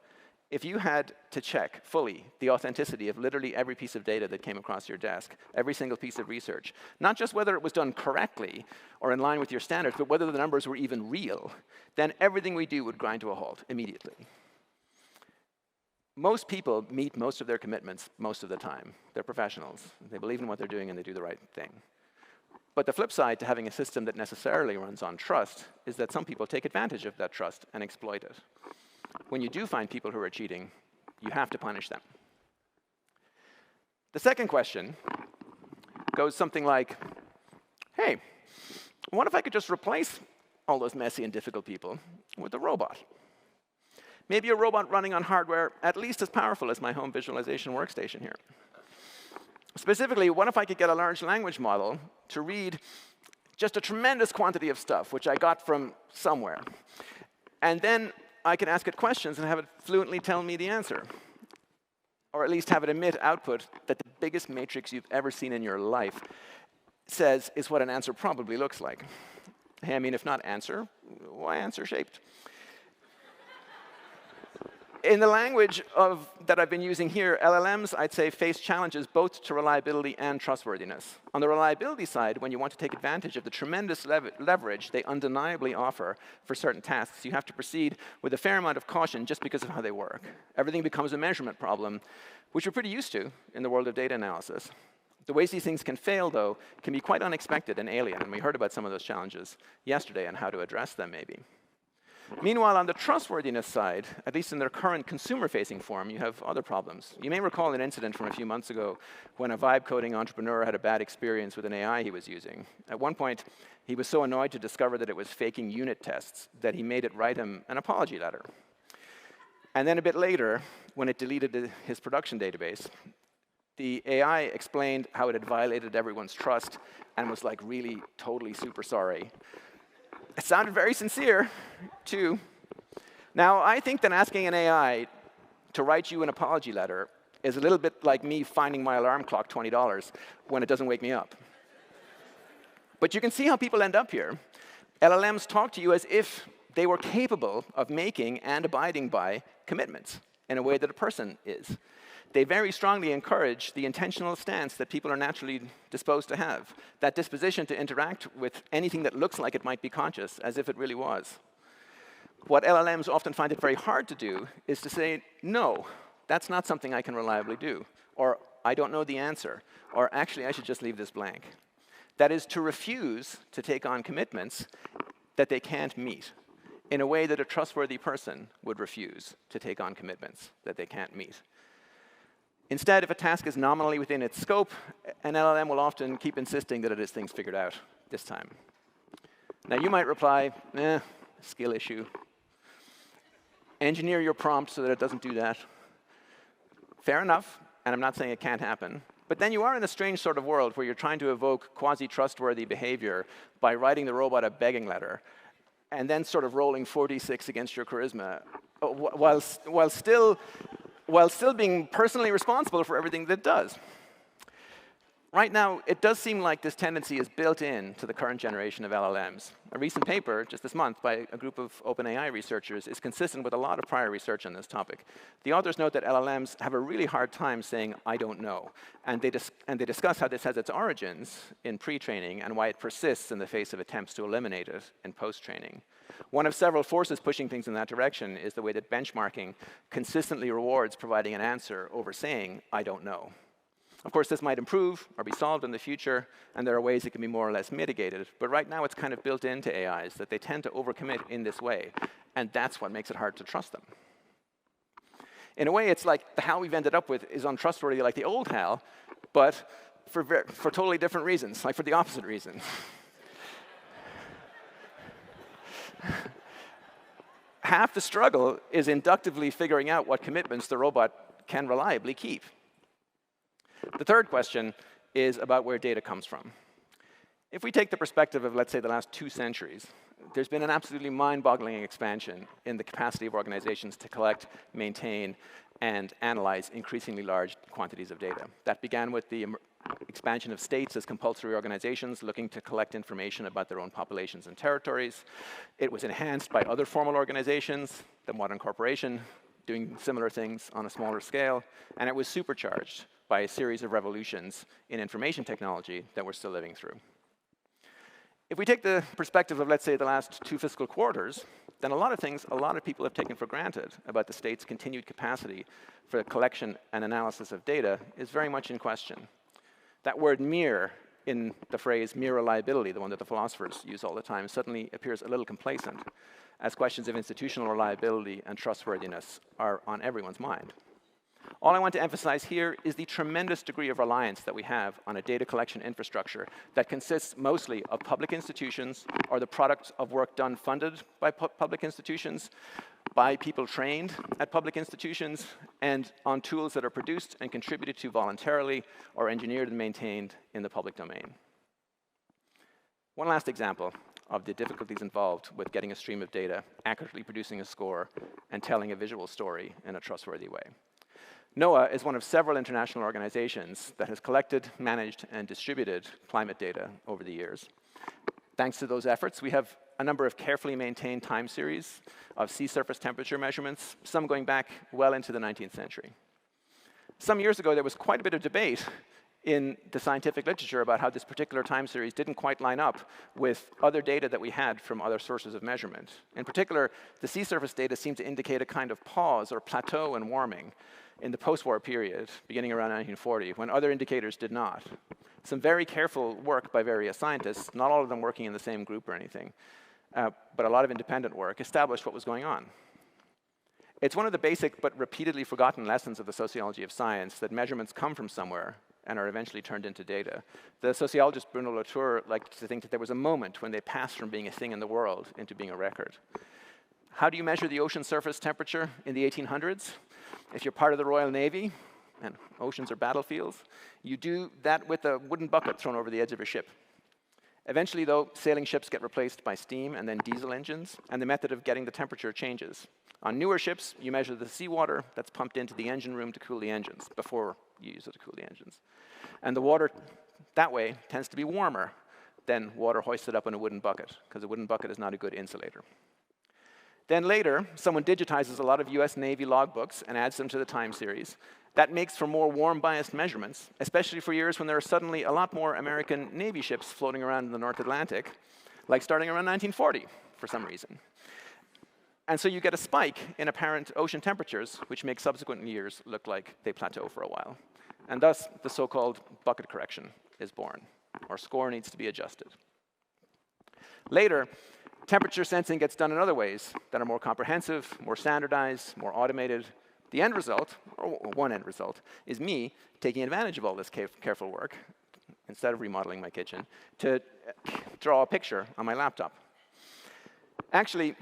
If you had to check fully the authenticity of literally every piece of data that came across your desk, every single piece of research, not just whether it was done correctly or in line with your standards, but whether the numbers were even real, then everything we do would grind to a halt immediately. Most people meet most of their commitments most of the time. They're professionals. They believe in what they're doing and they do the right thing. But the flip side to having a system that necessarily runs on trust is that some people take advantage of that trust and exploit it. When you do find people who are cheating, you have to punish them. The second question goes something like, hey, what if I could just replace all those messy and difficult people with a robot. Maybe a robot running on hardware at least as powerful as my home visualization workstation here. Specifically, what if I could get a large language model to read just a tremendous quantity of stuff, which I got from somewhere, and then I can ask it questions and have it fluently tell me the answer, or at least have it emit output that the biggest matrix you've ever seen in your life says is what an answer probably looks like. Hey, I mean, if not answer, why answer shaped? In the language that I've been using here, LLMs, I'd say, face challenges both to reliability and trustworthiness. On the reliability side, when you want to take advantage of the tremendous leverage they undeniably offer for certain tasks, you have to proceed with a fair amount of caution just because of how they work. Everything becomes a measurement problem, which we're pretty used to in the world of data analysis. The ways these things can fail, though, can be quite unexpected and alien, and we heard about some of those challenges yesterday and how to address them, maybe. Meanwhile, on the trustworthiness side, at least in their current consumer-facing form, you have other problems. You may recall an incident from a few months ago when a vibe coding entrepreneur had a bad experience with an AI he was using. At one point, he was so annoyed to discover that it was faking unit tests that he made it write him an apology letter. And then a bit later, when it deleted his production database, the AI explained how it had violated everyone's trust and was like really totally super sorry. It sounded very sincere, too. Now, I think that asking an AI to write you an apology letter is a little bit like me finding my alarm clock $20 when it doesn't wake me up. But you can see how people end up here. LLMs talk to you as if they were capable of making and abiding by commitments in a way that a person is. They very strongly encourage the intentional stance that people are naturally disposed to have, that disposition to interact with anything that looks like it might be conscious, as if it really was. What LLMs often find it very hard to do is to say, no, that's not something I can reliably do, or I don't know the answer, or actually I should just leave this blank. That is to refuse to take on commitments that they can't meet, in a way that a trustworthy person would refuse to take on commitments that they can't meet. Instead, if a task is nominally within its scope, an LLM will often keep insisting that it has things figured out this time. Now, you might reply, skill issue. Engineer your prompt so that it doesn't do that. Fair enough, and I'm not saying it can't happen. But then you are in a strange sort of world where you're trying to evoke quasi-trustworthy behavior by writing the robot a begging letter, and then sort of rolling 46 against your charisma, while still being personally responsible for everything that it does. Right now, it does seem like this tendency is built in to the current generation of LLMs. A recent paper, just this month, by a group of OpenAI researchers is consistent with a lot of prior research on this topic. The authors note that LLMs have a really hard time saying, I don't know. And they discuss how this has its origins in pre-training and why it persists in the face of attempts to eliminate it in post-training. One of several forces pushing things in that direction is the way that benchmarking consistently rewards providing an answer over saying, I don't know. Of course, this might improve or be solved in the future, and there are ways it can be more or less mitigated. But right now, it's kind of built into AIs that they tend to overcommit in this way, and that's what makes it hard to trust them. In a way, it's like the HAL we've ended up with is untrustworthy like the old HAL, but for totally different reasons, like for the opposite reason. Half the struggle is inductively figuring out what commitments the robot can reliably keep. The third question is about where data comes from. If we take the perspective of, let's say, the last 2 centuries, there's been an absolutely mind-boggling expansion in the capacity of organizations to collect, maintain, and analyze increasingly large quantities of data. That began with the expansion of states as compulsory organizations looking to collect information about their own populations and territories. It was enhanced by other formal organizations, the modern corporation, doing similar things on a smaller scale, and it was supercharged by a series of revolutions in information technology that we're still living through. If we take the perspective of, let's say, the last 2 fiscal quarters, then a lot of things a lot of people have taken for granted about the state's continued capacity for the collection and analysis of data is very much in question. That word mere in the phrase mere reliability, the one that the philosophers use all the time, suddenly appears a little complacent, as questions of institutional reliability and trustworthiness are on everyone's mind. All I want to emphasize here is the tremendous degree of reliance that we have on a data collection infrastructure that consists mostly of public institutions or the product of work done funded by public institutions, by people trained at public institutions, and on tools that are produced and contributed to voluntarily or engineered and maintained in the public domain. One last example of the difficulties involved with getting a stream of data, accurately producing a score, and telling a visual story in a trustworthy way. NOAA is one of several international organizations that has collected, managed, and distributed climate data over the years. Thanks to those efforts, we have a number of carefully maintained time series of sea surface temperature measurements, some going back well into the 19th century. Some years ago, there was quite a bit of debate in the scientific literature about how this particular time series didn't quite line up with other data that we had from other sources of measurement. In particular, the sea surface data seemed to indicate a kind of pause or plateau in warming in the post-war period, beginning around 1940, when other indicators did not. Some very careful work by various scientists, not all of them working in the same group or anything, but a lot of independent work, established what was going on. It's one of the basic but repeatedly forgotten lessons of the sociology of science that measurements come from somewhere and are eventually turned into data. The sociologist Bruno Latour liked to think that there was a moment when they passed from being a thing in the world into being a record. How do you measure the ocean surface temperature in the 1800s? If you're part of the Royal Navy, and oceans are battlefields, you do that with a wooden bucket thrown over the edge of your ship. Eventually, though, sailing ships get replaced by steam and then diesel engines, and the method of getting the temperature changes. On newer ships, you measure the seawater that's pumped into the engine room to cool the engines, before you use it to cool the engines. And the water, that way, tends to be warmer than water hoisted up in a wooden bucket, because a wooden bucket is not a good insulator. Then later, someone digitizes a lot of US Navy logbooks and adds them to the time series. That makes for more warm-biased measurements, especially for years when there are suddenly a lot more American Navy ships floating around in the North Atlantic, like starting around 1940, for some reason. And so you get a spike in apparent ocean temperatures, which makes subsequent years look like they plateau for a while. And thus, the so-called bucket correction is born, or score needs to be adjusted. Later, temperature sensing gets done in other ways that are more comprehensive, more standardized, more automated. The end result, or one end result, is me taking advantage of all this careful work, instead of remodeling my kitchen, to draw a picture on my laptop. Actually,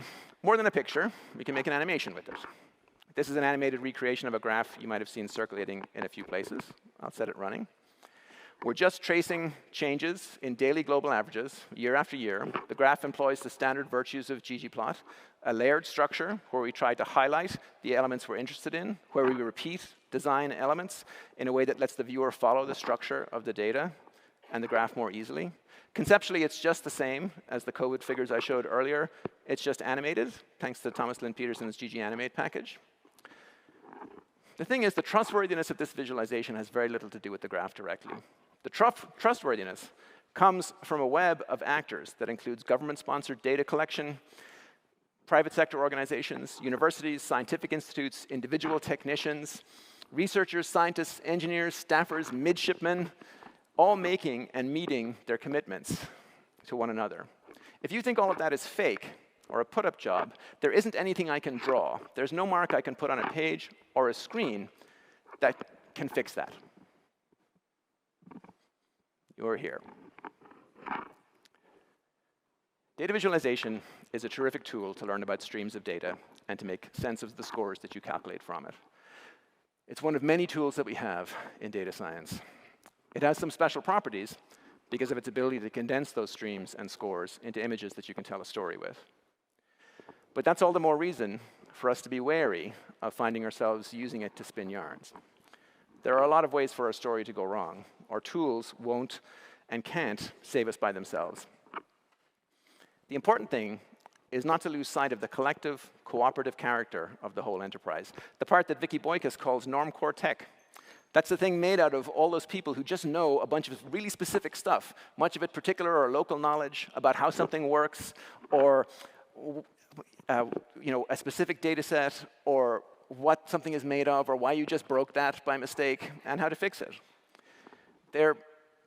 more than a picture, we can make an animation with it. This is an animated recreation of a graph you might have seen circulating in a few places. I'll set it running. We're just tracing changes in daily global averages year after year. The graph employs the standard virtues of ggplot, a layered structure where we try to highlight the elements we're interested in, where we repeat design elements in a way that lets the viewer follow the structure of the data and the graph more easily. Conceptually, it's just the same as the COVID figures I showed earlier. It's just animated, thanks to Thomas Lynn Peterson's ggAnimate package. The thing is, the trustworthiness of this visualization has very little to do with the graph directly. The trustworthiness comes from a web of actors that includes government-sponsored data collection, private sector organizations, universities, scientific institutes, individual technicians, researchers, scientists, engineers, staffers, midshipmen, all making and meeting their commitments to one another. If you think all of that is fake or a put-up job, there isn't anything I can draw. There's no mark I can put on a page or a screen that can fix that. You're here. Data visualization is a terrific tool to learn about streams of data and to make sense of the scores that you calculate from it. It's one of many tools that we have in data science. It has some special properties because of its ability to condense those streams and scores into images that you can tell a story with. But that's all the more reason for us to be wary of finding ourselves using it to spin yarns. There are a lot of ways for our story to go wrong. Our tools won't and can't save us by themselves. The important thing is not to lose sight of the collective, cooperative character of the whole enterprise, the part that Vicky Boykus calls normcore tech. That's the thing made out of all those people who just know a bunch of really specific stuff, much of it particular or local knowledge about how something works, or a specific data set, or what something is made of, or why you just broke that by mistake, and how to fix it.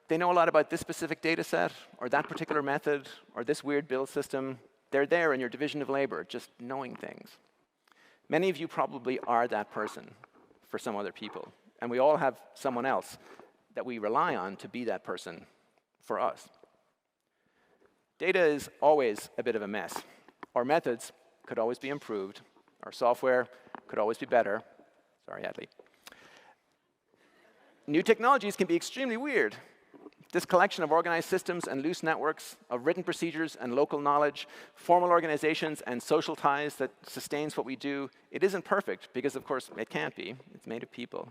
They know a lot about this specific data set, or that particular method, or this weird build system. They're there in your division of labor, just knowing things. Many of you probably are that person, for some other people. And we all have someone else that we rely on to be that person for us. Data is always a bit of a mess. Our methods could always be improved. Our software could always be better. Sorry, Hadley. New technologies can be extremely weird. This collection of organized systems and loose networks of written procedures and local knowledge, formal organizations and social ties that sustains what we do, it isn't perfect because, of course, it can't be. It's made of people.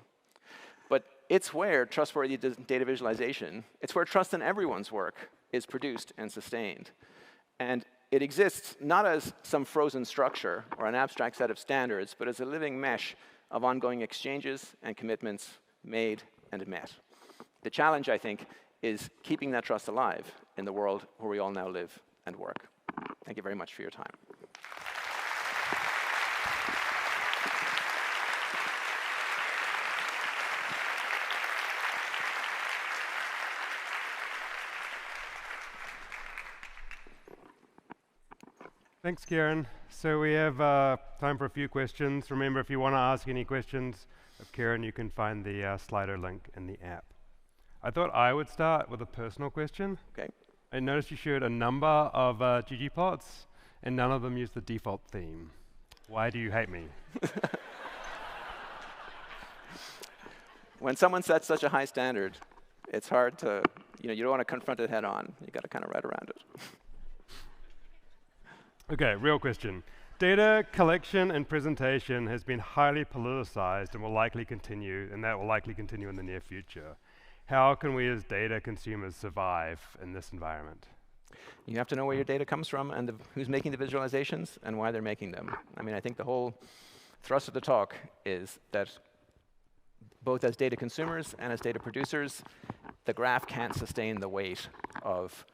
But it's where trustworthy data visualization, it's where trust in everyone's work is produced and sustained. And it exists not as some frozen structure or an abstract set of standards, but as a living mesh of ongoing exchanges and commitments made and met. The challenge, I think, is keeping that trust alive in the world where we all now live and work. Thank you very much for your time. Thanks, Kieran. So we have time for a few questions. Remember, if you want to ask any questions of Kieran, you can find the Slido link in the app. I thought I would start with a personal question. Okay. I noticed you shared a number of ggplots, and none of them use the default theme. Why do you hate me? When someone sets such a high standard, it's hard to, you don't want to confront it head on. You got to kind of ride around it. Okay, real question. Data collection and presentation has been highly politicized and will likely continue, and that will likely continue in the near future. How can we as data consumers survive in this environment? You have to know where your data comes from and who's making the visualizations and why they're making them. I mean, I think the whole thrust of the talk is that both as data consumers and as data producers, the graph can't sustain the weight of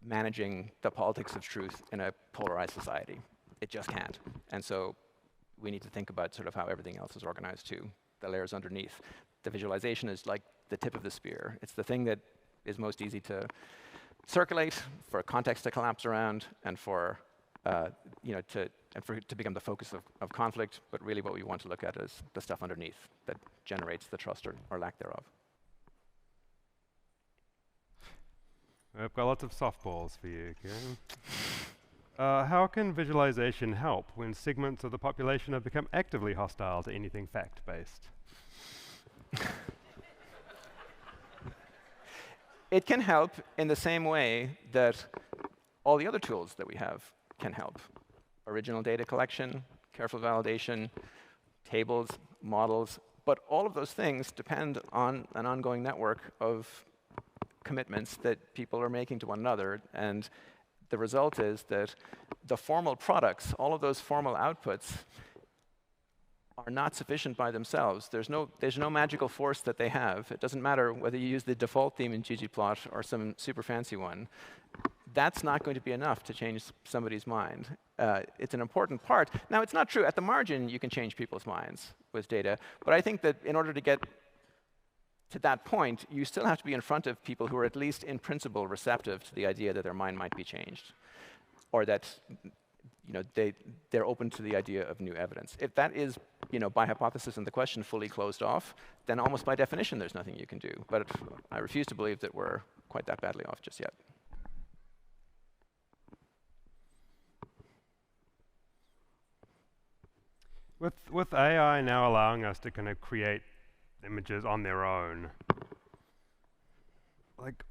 managing the politics of truth in a polarized society. It just can't. And so we need to think about sort of how everything else is organized too, the layers underneath. The visualization is like the tip of the spear. It's the thing that is most easy to circulate, for context to collapse around, and for to become the focus of conflict. But really what we want to look at is the stuff underneath that generates the trust or lack thereof. I've got lots of softballs for you, Kieran. How can visualization help when segments of the population have become actively hostile to anything fact-based? It can help in the same way that all the other tools that we have can help. Original data collection, careful validation, tables, models, but all of those things depend on an ongoing network of commitments that people are making to one another. And the result is that the formal products, all of those formal outputs, are not sufficient by themselves. There's no magical force that they have. It doesn't matter whether you use the default theme in ggplot or some super fancy one. That's not going to be enough to change somebody's mind. It's an important part. Now, it's not true. At the margin, you can change people's minds with data. But I think that in order to get to that point, you still have to be in front of people who are at least in principle receptive to the idea that their mind might be changed, or that they're open to the idea of new evidence. If that is, by hypothesis and the question fully closed off, then almost by definition there's nothing you can do. But I refuse to believe that we're quite that badly off just yet. With AI now allowing us to kind of create images on their own, like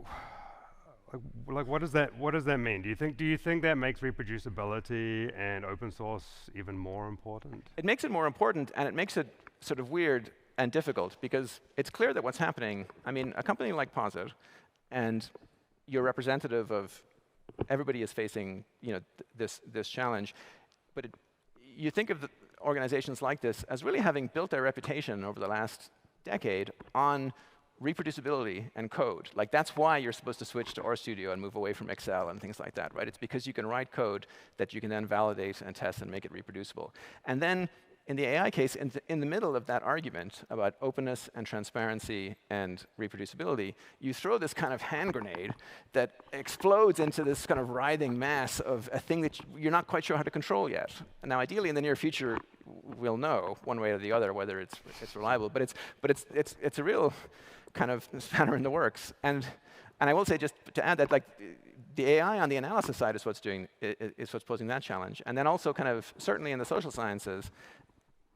what does that mean? Do you think that makes reproducibility and open source even more important? It makes it more important, and it makes it sort of weird and difficult, because it's clear that what's happening, I mean, a company like Posit, and you're representative of everybody is facing this challenge, but you think of organizations like this as really having built their reputation over the last decade on reproducibility and code. Like, that's why you're supposed to switch to RStudio and move away from Excel and things like that, right? It's because you can write code that you can then validate and test and make it reproducible. And then in the AI case, in the middle of that argument about openness and transparency and reproducibility, you throw this kind of hand grenade that explodes into this kind of writhing mass of a thing that you're not quite sure how to control yet. And now, ideally, in the near future, we'll know one way or the other whether it's reliable. But it's a real kind of spanner in the works. And I will say, just to add that, like, the AI on the analysis side is what's posing that challenge. And then also kind of certainly in the social sciences,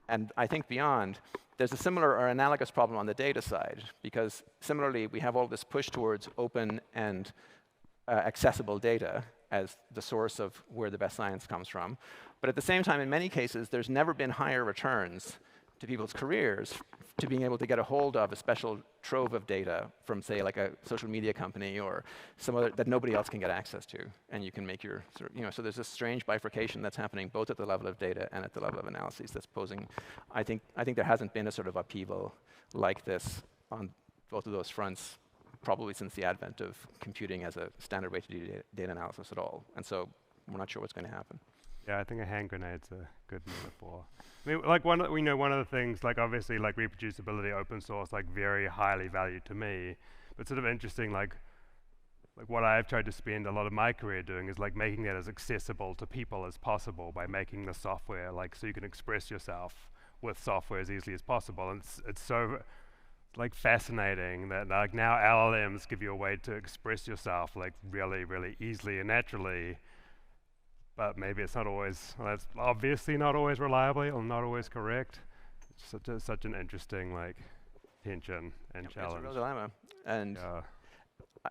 and I think beyond, there's a similar or analogous problem on the data side, because similarly we have all this push towards open and accessible data as the source of where the best science comes from. But at the same time, in many cases, there's never been higher returns to people's careers to being able to get a hold of a special trove of data from, say, like a social media company or some other that nobody else can get access to. And you can make your, so there's this strange bifurcation that's happening both at the level of data and at the level of analyses that's posing. I think there hasn't been a sort of upheaval like this on both of those fronts probably since the advent of computing as a standard way to do data analysis at all. And so we're not sure what's going to happen. Yeah, I think a hand grenade's a good metaphor. I mean, like one of the things, like obviously, like reproducibility, open source, like very highly valued to me, but sort of interesting, like what I've tried to spend a lot of my career doing is like making that as accessible to people as possible by making the software, like, so you can express yourself with software as easily as possible. And it's so like fascinating that like now LLMs give you a way to express yourself like really, really easily and naturally. But maybe it's not always, well, it's obviously not always reliably or not always correct. It's such an interesting like tension and challenge. It's a real dilemma. And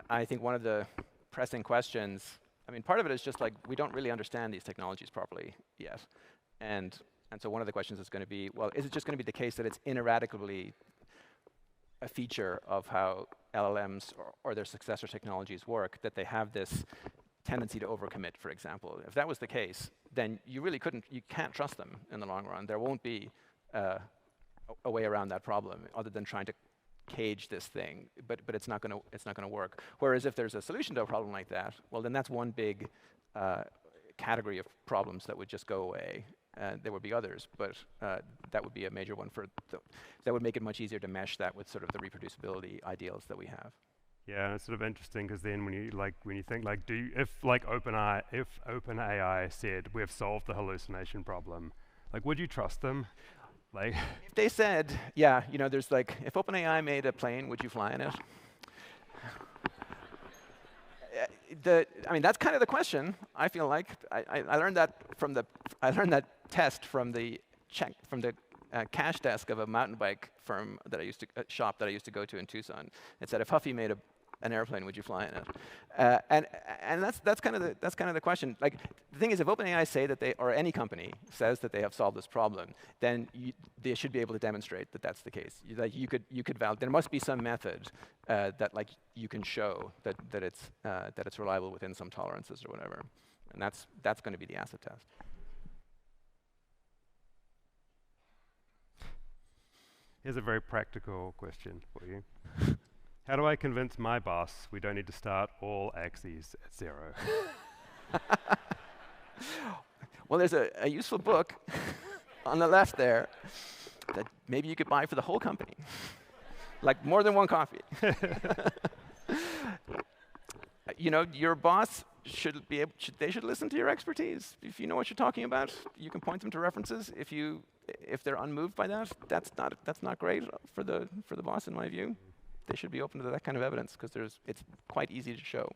I think one of the pressing questions, I mean, part of it is just like we don't really understand these technologies properly yet. And so one of the questions is going to be, well, is it just going to be the case that it's ineradicably a feature of how LLMs or their successor technologies work, that they have this tendency to overcommit, for example? If that was the case, then you can't trust them in the long run. There won't be a way around that problem other than trying to cage this thing, but it's not going to work. Whereas if there's a solution to a problem like that, well, then that's one big category of problems that would just go away. There would be others, but that would be a major one that would make it much easier to mesh that with sort of the reproducibility ideals that we have. Yeah, and it's sort of interesting because then when you think like, if OpenAI said we've solved the hallucination problem, like, would you trust them? Like, if they said, yeah, there's like, if OpenAI made a plane, would you fly in it? I mean, that's kind of the question. I feel like I learned that test from the cash desk of a mountain bike firm that shop that I used to go to in Tucson. It said, if Huffy made an airplane, would you fly in it? And that's kind of the question. Like, the thing is, if OpenAI say that or any company says that they have solved this problem, then they should be able to demonstrate that that's the case. You could validate. There must be some method that like you can show that it's reliable within some tolerances or whatever, and that's going to be the acid test. Here's a very practical question for you. How do I convince my boss we don't need to start all axes at 0? Well, there's a useful book on the left there that maybe you could buy for the whole company, like more than one coffee. Your boss should listen to your expertise. If you know what you're talking about, you can point them to references. If they're unmoved by that, that's not great for the boss, in my view. They should be open to that kind of evidence because it's quite easy to show.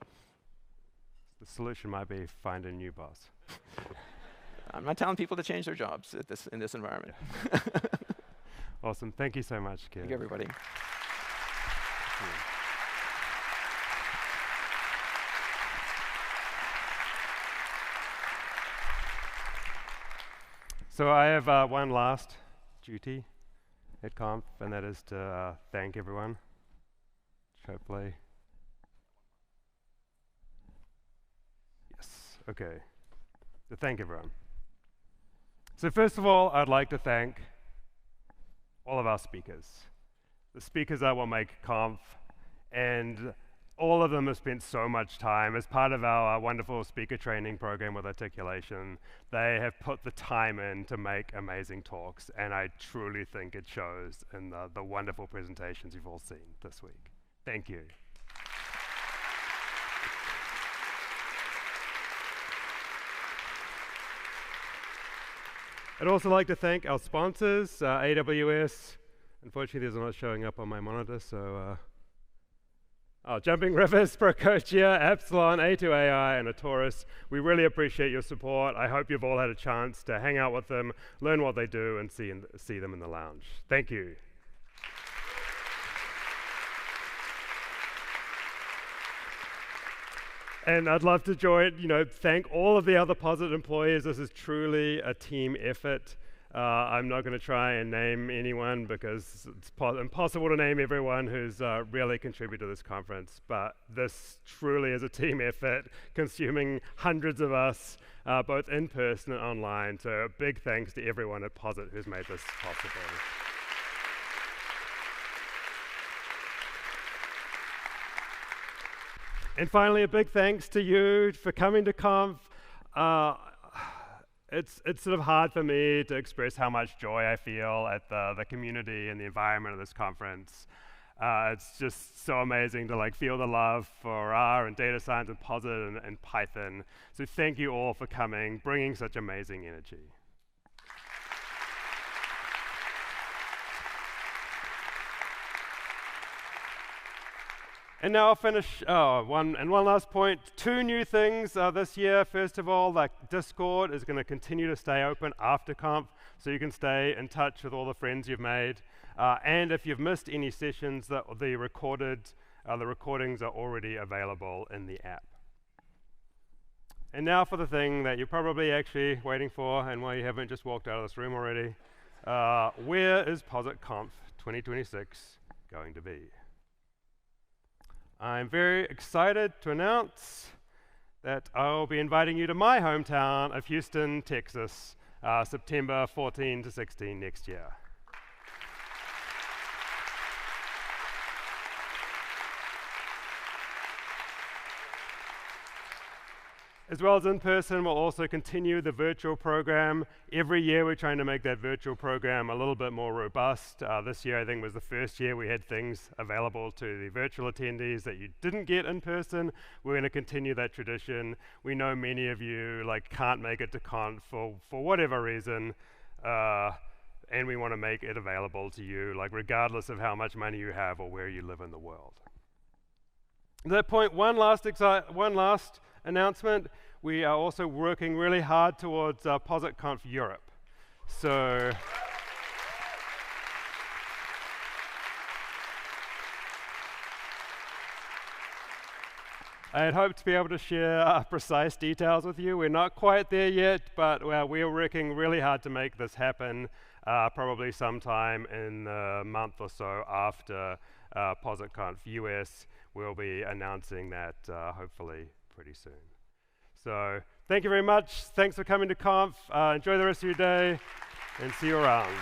The solution might be find a new boss. I'm not telling people to change their jobs in this environment. Awesome. Thank you so much, Kieran. Thank you, everybody. So I have one last duty at Conf, and that is to thank everyone. Hopefully. Yes, okay. So thank everyone. So first of all, I'd like to thank all of our speakers. The speakers that will make Conf, and all of them have spent so much time as part of our wonderful speaker training program with Articulation. They have put the time in to make amazing talks, and I truly think it shows in the wonderful presentations you've all seen this week. Thank you. I'd also like to thank our sponsors, AWS. Unfortunately, these are not showing up on my monitor, so Jumping Rivers, Procotia, Epsilon, A2AI, and Taurus. We really appreciate your support. I hope you've all had a chance to hang out with them, learn what they do, and see them in the lounge. Thank you. And I'd love to thank all of the other Posit employees. This is truly a team effort. I'm not going to try and name anyone because it's impossible to name everyone who's really contributed to this conference, but this truly is a team effort, consuming hundreds of us, both in person and online. So a big thanks to everyone at Posit who's made this possible. And finally, a big thanks to you for coming to Conf. It's sort of hard for me to express how much joy I feel at the community and the environment of this conference. It's just so amazing to feel the love for R and data science and Posit and Python. So thank you all for coming, bringing such amazing energy. And now I'll finish, one last point. 2 new things this year. First of all, Discord is going to continue to stay open after Conf, so you can stay in touch with all the friends you've made. And if you've missed any sessions, the recordings are already available in the app. And now for the thing that you're probably actually waiting for, and why you haven't just walked out of this room already. Where is Posit Conf 2026 going to be? I'm very excited to announce that I'll be inviting you to my hometown of Houston, Texas, September 14 to 16 next year. As well as in person, we'll also continue the virtual program. Every year we're trying to make that virtual program a little bit more robust. This year I think was the first year we had things available to the virtual attendees that you didn't get in person. We're going to continue that tradition. We know many of you can't make it to Conf for whatever reason, and we want to make it available to you regardless of how much money you have or where you live in the world. At that point, one last announcement. We are also working really hard towards PositConf Europe. So I had hoped to be able to share precise details with you. We're not quite there yet, but we are working really hard to make this happen, probably sometime in the month or so after PositConf US. We'll be announcing that hopefully pretty soon. So thank you very much. Thanks for coming to Conf. Enjoy the rest of your day and see you around.